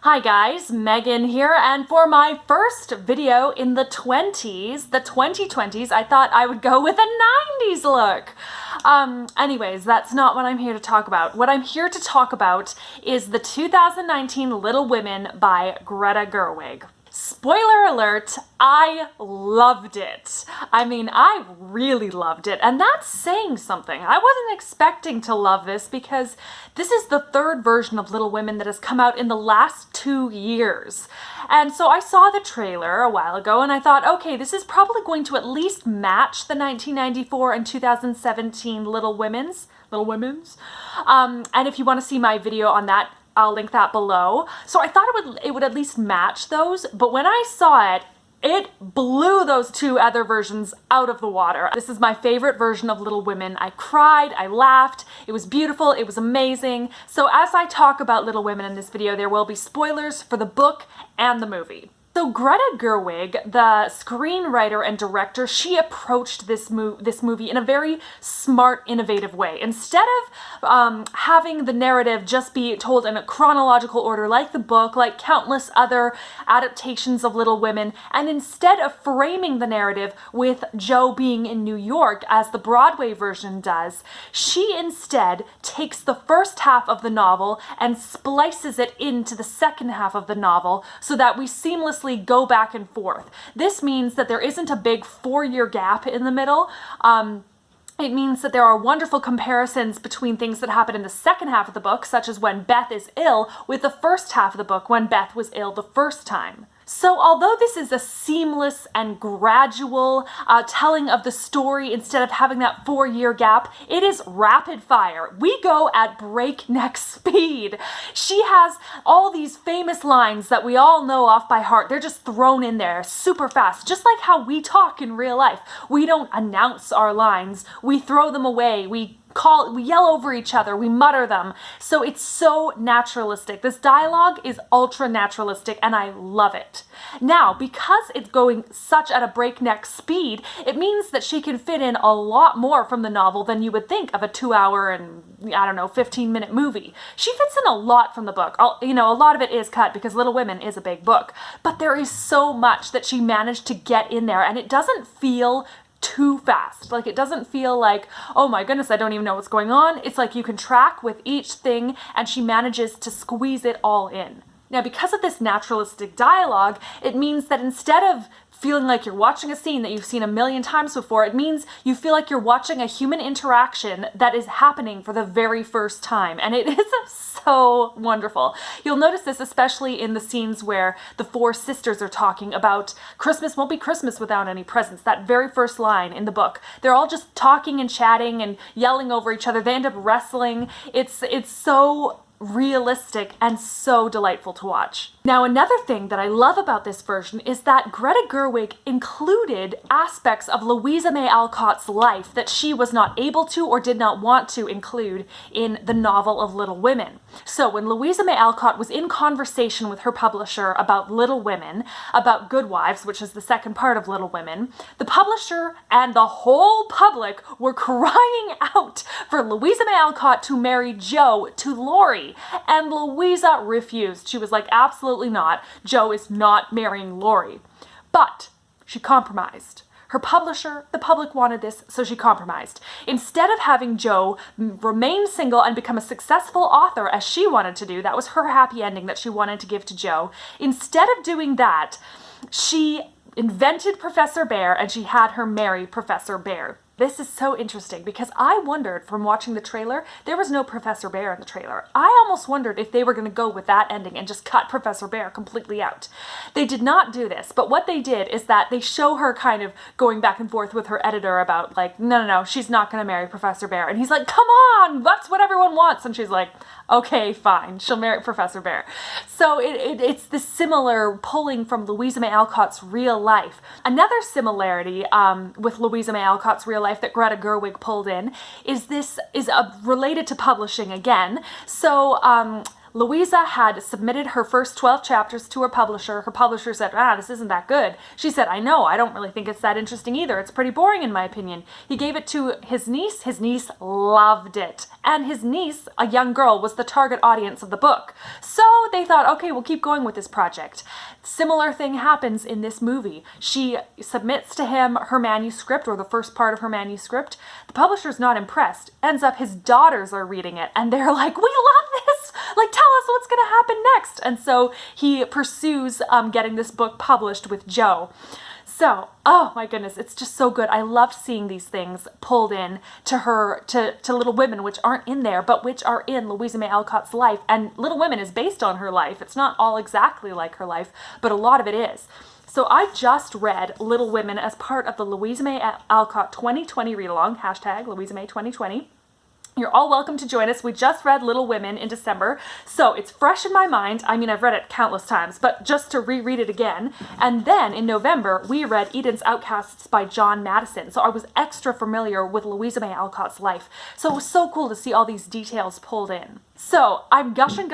Hi guys, Megan here, and for my first video in the 2020s, I thought I would go with a 90s look. Anyways, that's not what I'm here to talk about. What I'm here to talk about is the 2019 Little Women by Greta Gerwig. Spoiler alert, I loved it. I really loved it, and that's saying something. I wasn't expecting to love this because this is the third version of Little Women that has come out in the last 2 years. And so I saw the trailer a while ago and I thought, okay, this is probably going to at least match the 1994 and 2017 Little Women's. And if you want to see my video on that, I'll link that below. So I thought it would at least match those, but when I saw it, it blew those two other versions out of the water. This is my favorite version of Little Women. I cried, I laughed, it was beautiful, it was amazing. So as I talk about Little Women in this video, there will be spoilers for the book and the movie. So Greta Gerwig, the screenwriter and director, she approached this movie in a very smart, innovative way. Instead of having the narrative just be told in a chronological order like the book, like countless other adaptations of Little Women, and instead of framing the narrative with Jo being in New York as the Broadway version does, she instead takes the first half of the novel and splices it into the second half of the novel so that we seamlessly go back and forth. This means that there isn't a big 4-year gap in the middle. It means that there are wonderful comparisons between things that happen in the second half of the book, such as when Beth is ill, with the first half of the book when Beth was ill the first time. So although this is a seamless and gradual telling of the story instead of having that 4-year gap, it is rapid fire. We go at breakneck speed. She has all these famous lines that we all know off by heart. They're just thrown in there super fast, just like how we talk in real life. We don't announce our lines. We throw them away. We yell over each other, we mutter them. So it's so naturalistic. This dialogue is ultra naturalistic and I love it. Now, because it's going such at a breakneck speed, it means that she can fit in a lot more from the novel than you would think of a 2-hour and, 15-minute movie. She fits in a lot from the book. A lot of it is cut because Little Women is a big book, but there is so much that she managed to get in there and it doesn't feel too fast. Like, it doesn't feel like, oh my goodness, I don't even know what's going on. It's like you can track with each thing and she manages to squeeze it all in. Now, because of this naturalistic dialogue, it means that instead of feeling like you're watching a scene that you've seen a million times before, it means you feel like you're watching a human interaction that is happening for the very first time. And it is so wonderful. You'll notice this especially in the scenes where the 4 sisters are talking about Christmas won't be Christmas without any presents. That very first line in the book. They're all just talking and chatting and yelling over each other. They end up wrestling. It's so realistic and so delightful to watch. Now, another thing that I love about this version is that Greta Gerwig included aspects of Louisa May Alcott's life that she was not able to or did not want to include in the novel of Little Women. So when Louisa May Alcott was in conversation with her publisher about Little Women, about Good Wives, which is the second part of Little Women, the publisher and the whole public were crying out for Louisa May Alcott to marry Jo to Laurie. And Louisa refused. She was like, absolutely not. Jo is not marrying Laurie. But she compromised. Her publisher, the public wanted this, so she compromised. Instead of having Jo remain single and become a successful author as she wanted to do, that was her happy ending that she wanted to give to Jo. Instead of doing that, she invented Professor Bear and she had her marry Professor Bear. This is so interesting because I wondered from watching the trailer, there was no Professor Bear in the trailer. I almost wondered if they were going to go with that ending and just cut Professor Bear completely out. They did not do this, but what they did is that they show her kind of going back and forth with her editor about like, no, she's not going to marry Professor Bear. And he's like, come on, that's what everyone wants. And she's like, okay, fine, she'll marry Professor Bear. So it's this similar pulling from Louisa May Alcott's real life. Another similarity with Louisa May Alcott's real life that Greta Gerwig pulled in is related to publishing again. So Louisa had submitted her first 12 chapters to her publisher. Her publisher said, this isn't that good. She said, I know, I don't really think it's that interesting either. It's pretty boring in my opinion. He gave it to his niece. His niece loved it. And his niece, a young girl, was the target audience of the book. So they thought, okay, we'll keep going with this project. Similar thing happens in this movie. She submits to him her manuscript, or the first part of her manuscript. The publisher's not impressed. Ends up his daughters are reading it, and they're like, we love this! Like, tell us what's gonna happen next! And so he pursues getting this book published with Jo. So, oh my goodness, it's just so good. I loved seeing these things pulled in to Little Women, which aren't in there, but which are in Louisa May Alcott's life. And Little Women is based on her life. It's not all exactly like her life, but a lot of it is. So I just read Little Women as part of the Louisa May Alcott 2020 read-along, hashtag Louisa May 2020. You're all welcome to join us. We just read Little Women in December, so it's fresh in my mind. I mean, I've read it countless times, but just to reread it again. And then in November, we read Eden's Outcasts by John Madison, so I was extra familiar with Louisa May Alcott's life. So it was so cool to see all these details pulled in. So I'm gushing,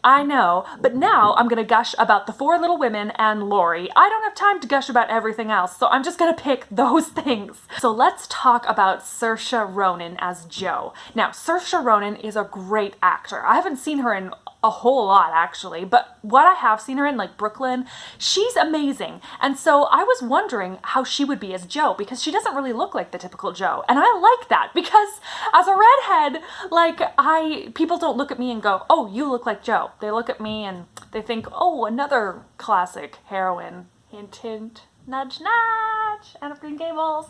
I know, but now I'm gonna gush about the four Little Women and Laurie. I don't have time to gush about everything else, so I'm just gonna pick those things. So let's talk about Saoirse Ronan as Jo. Now, Saoirse Ronan is a great actor. I haven't seen her in a whole lot actually, but what I have seen her in, like Brooklyn, she's amazing. And so I was wondering how she would be as Jo, because she doesn't really look like the typical Jo. And I like that, because as a redhead, like people don't look at me and go, oh, you look like Jo. They look at me and they think, oh, another classic heroine. Hint, hint, nudge, nudge, Anne of Green Gables,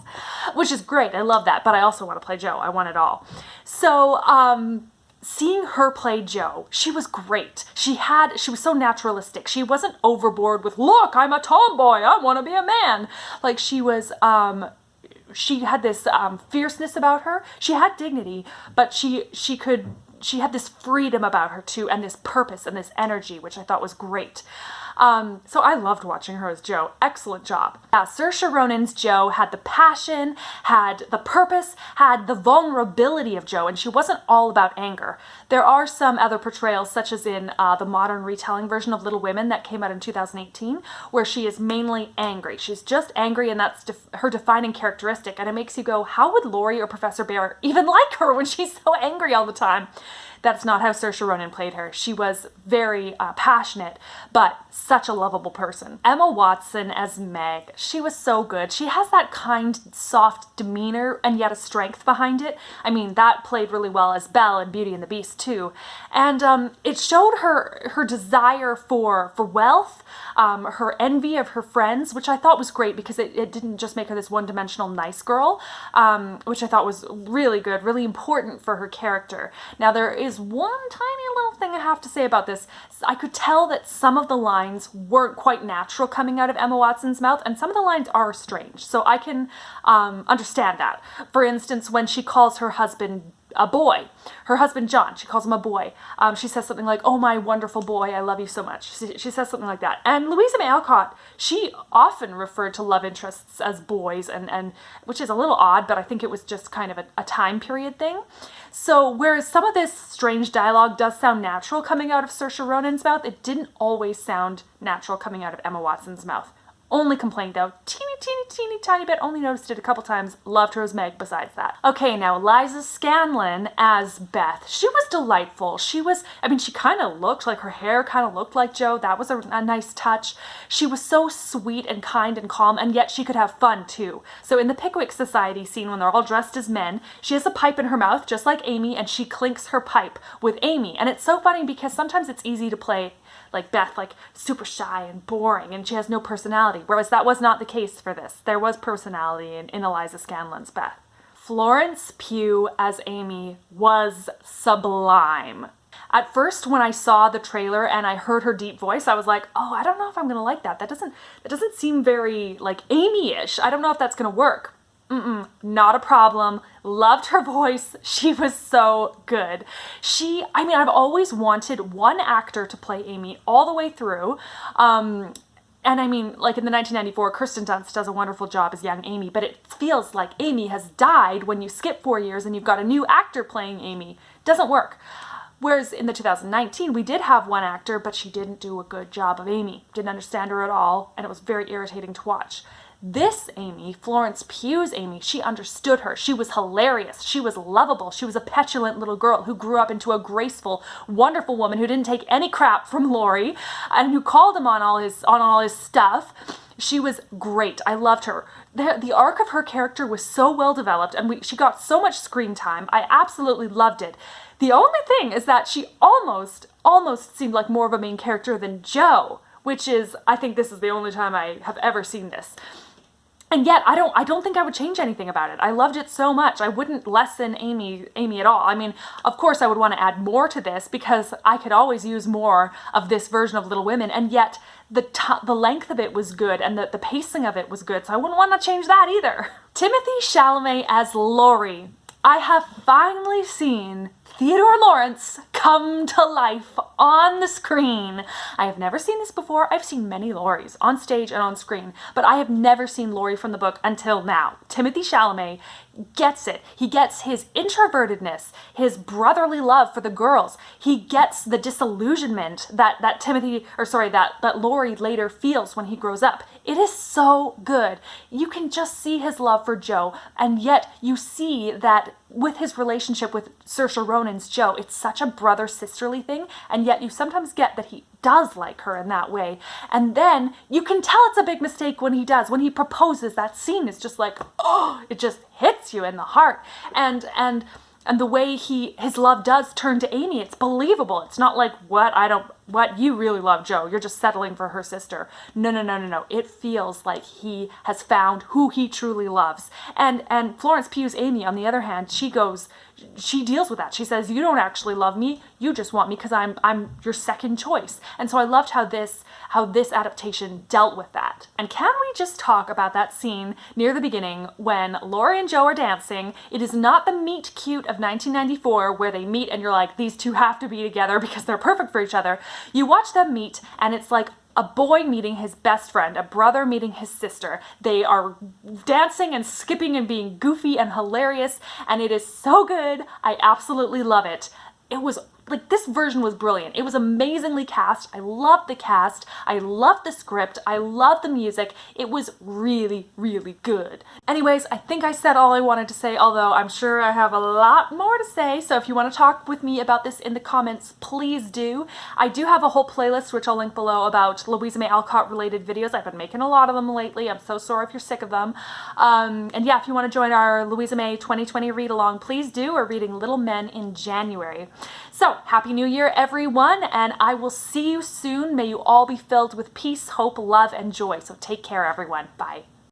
which is great. I love that, but I also want to play Jo. I want it all. So, seeing her play Jo, she was great. She was so naturalistic. She wasn't overboard with, look, I'm a tomboy, I want to be a man. Like, she was, she had this fierceness about her. She had dignity, but she had this freedom about her too, and this purpose and this energy, which I thought was great. So I loved watching her as Jo. Excellent job. Yeah, Saoirse Ronan's Jo had the passion, had the purpose, had the vulnerability of Jo, and she wasn't all about anger. There are some other portrayals, such as in the modern retelling version of Little Women that came out in 2018, where she is mainly angry. She's just angry, and that's her defining characteristic, and it makes you go, how would Laurie or Professor Bhaer even like her when she's so angry all the time? That's not how Saoirse Ronan played her. She was very passionate, but such a lovable person. Emma Watson as Meg, she was so good. She has that kind, soft demeanor and yet a strength behind it. I mean, that played really well as Belle in Beauty and the Beast too. And it showed her desire for wealth, her envy of her friends, which I thought was great because it didn't just make her this one-dimensional nice girl, which I thought was really good, really important for her character. Now, there is one tiny little thing I have to say about this. I could tell that some of the lines weren't quite natural coming out of Emma Watson's mouth, and some of the lines are strange, so I can understand that. For instance, when she calls her husband a boy, her husband John, she calls him a boy. She says something like, oh, my wonderful boy, I love you so much. She says something like that. And Louisa May Alcott, she often referred to love interests as boys, and which is a little odd, but I think it was just kind of a time period thing. So whereas some of this strange dialogue does sound natural coming out of Saoirse Ronan's mouth, it didn't always sound natural coming out of Emma Watson's mouth. Only complaint though, teeny tiny bit, only noticed it a couple times, loved her as Meg besides that. Okay, now Liza Scanlon as Beth. She was delightful. She kind of looked like, her hair kind of looked like Jo. That was a nice touch. She was so sweet and kind and calm, and yet she could have fun too. So in the Pickwick Society scene when they're all dressed as men, she has a pipe in her mouth just like Amy, and she clinks her pipe with Amy. And it's so funny because sometimes it's easy to play like Beth, like super shy and boring, and she has no personality, whereas that was not the case for this. There was personality in Eliza Scanlon's Beth. Florence Pugh as Amy was sublime. At first, when I saw the trailer and I heard her deep voice, I was like, oh, I don't know if I'm gonna like that. That doesn't seem very like Amy-ish. I don't know if that's gonna work. Not a problem. Loved her voice. She was so good. I've always wanted one actor to play Amy all the way through. And I mean, like in the 1994, Kirsten Dunst does a wonderful job as young Amy, but it feels like Amy has died when you skip 4 years and you've got a new actor playing Amy. Doesn't work. Whereas in the 2019, we did have one actor, but she didn't do a good job of Amy. Didn't understand her at all, and it was very irritating to watch. This Amy, Florence Pugh's Amy, she understood her. She was hilarious. She was lovable. She was a petulant little girl who grew up into a graceful, wonderful woman who didn't take any crap from Laurie and who called him on all his stuff. She was great. I loved her. The arc of her character was so well developed, and she got so much screen time. I absolutely loved it. The only thing is that she almost seemed like more of a main character than Jo, which is, I think this is the only time I have ever seen this. And yet, I don't think I would change anything about it. I loved it so much. I wouldn't lessen Amy at all. I mean, of course I would want to add more to this because I could always use more of this version of Little Women, and yet the length of it was good and the pacing of it was good, so I wouldn't want to change that either. Timothée Chalamet as Laurie. I have finally seen Theodore Lawrence come to life on the screen. I have never seen this before. I've seen many Lauries on stage and on screen, but I have never seen Laurie from the book until now. Timothée Chalamet gets it. He gets his introvertedness, his brotherly love for the girls. He gets the disillusionment that Laurie later feels when he grows up. It is so good. You can just see his love for Jo, and yet you see that with his relationship with Saoirse Ronan's Jo, it's such a brother-sisterly thing, and yet you sometimes get that he does like her in that way. And then you can tell it's a big mistake when he does. When he proposes, that scene is just like, oh, it just hits you in the heart. And the way his love does turn to Amy, it's believable. It's not like, what, you really love Jo, you're just settling for her sister. No. It feels like he has found who he truly loves. And Florence Pugh's Amy, on the other hand, she deals with that. She says, you don't actually love me, you just want me because I'm your second choice. And so I loved how this adaptation dealt with that. And can we just talk about that scene near the beginning when Laurie and Jo are dancing? It is not the meet cute of 1994 where they meet and you're like, these two have to be together because they're perfect for each other. You watch them meet and it's like a boy meeting his best friend, a brother meeting his sister. They are dancing and skipping and being goofy and hilarious, and it is so good. I absolutely love it. It was like, this version was brilliant. It was amazingly cast. I loved the cast. I loved the script. I loved the music. It was really, really good. Anyways, I think I said all I wanted to say, although I'm sure I have a lot more to say. So if you want to talk with me about this in the comments, please do. I do have a whole playlist, which I'll link below, about Louisa May Alcott related videos. I've been making a lot of them lately. I'm so sorry if you're sick of them. And yeah, if you want to join our Louisa May 2020 read along, please do. We're reading Little Men in January. So Happy New Year, everyone, and I will see you soon. May you all be filled with peace, hope, love, and joy. So take care, everyone. Bye.